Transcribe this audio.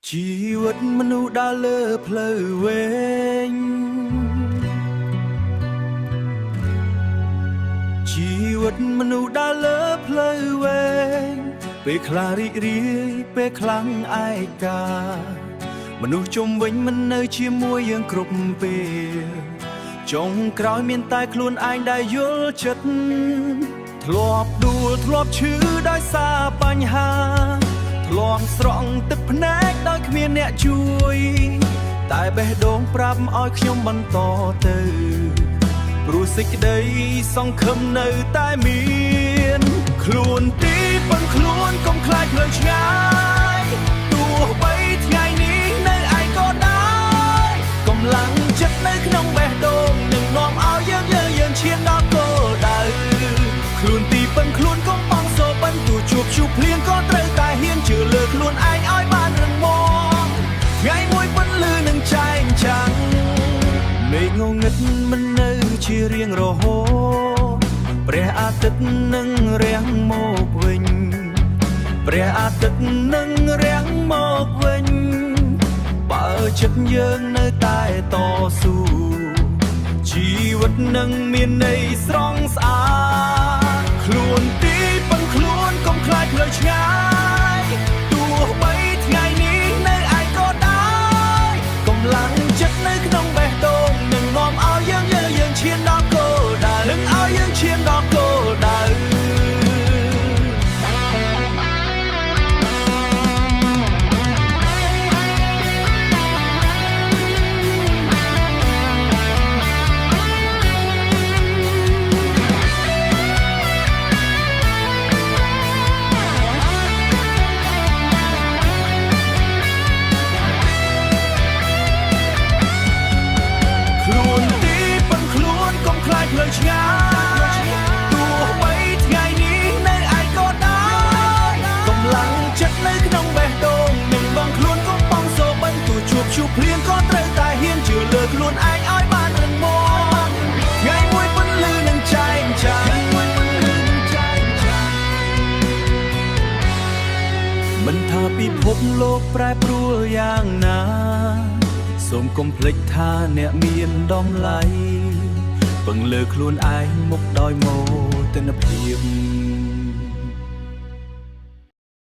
ជីវិតមនុស្សដើរលើផ្លូវវែងជីវិតមនុស្សដើរលើផ្លូវវែងពេលខ្លះរីករាយពេលខ្លាំងឯកាមនុស្សជុំវិញមិននៅជាមួយយើងគ្រប់ពេលចុងក្រោយមានតែខ្លួនឯងដែលយល់ចិត្តធ្លាប់ដួលធ្លាប់ឈឺដោយសារបញ្ហាធ្លាប់ស្រង់ទឹកភ្នែកដោយគ្មានអ្នកជួយតែបេះដូងប្រាប់ឲ្យខ្ញុំបន្តទៅព្រោះសេចក្តីសង្ឃឹមនៅតែមានខ្លួនទីប៉ុនខ្លួនកុំខ្លាចភ្លើងឆ្ងាយទោះបីថ្ងៃនេះនៅឯក៏ដែរកម្លាំងចិត្តនៅក្នុងបេះដូងនឹងនាំឲ្យយើងឈានដល់គោលដៅខ្លួនទីប៉ុនខ្លួនកុំបងសូបិនទោះជួបឈូភ្លៀងក៏ត្រូវតែហ៊ានជឿលើខ្លួនឯងឲ្យបានរឹងមាំថ្ងៃមួយប៉ុនលឺនឹងចែងចាំងមេឃងងឹតមិននៅជារៀងរហូតព្រះអាទិត្យនឹងរាំងមកវិញព្រះអាទិត្យនឹងរាំងមកវិញបើចិត្តយើងនៅតែតស៊ូជីវិតនឹងមានន័យស្រស់ស្អាតខ្លួនទីប៉ុនខ្លួនកុំខ្លាចភ្លើងឆ្ងាយទោះបីថ្ងៃនេះនៅឯក៏ដែរកម្លាំងចិត្តនៅក្នុងបេះដូងនឹងនាំឲ្យយើងឈានដល់គោលដៅនឹងឲ្យយើងឈានដល់គោលដៅភ្លើងឆ្ងាយទោះបីថ្ងៃនេះនៅឯក៏ដែរកម្លាំងចិត្តនៅក្នុងបេះដូងនឹងបងខ្លួនកុំបងសូបិនទោះជួបឈូភ្លៀងក៏ត្រូវតែហ៊ានជឿលើខ្លួនឯងឲ្យបានរឹងមាំថ្ងៃមួយប៉ុនលឺនឹងចែងចាំងមិនថាពិភពលោកប្រែប្រួលយ៉ាងណាសូមកុំភ្លេចថាអ្នកមានតម្លៃពឹងលើខ្លួនឯងមុខដោយមោទនភាព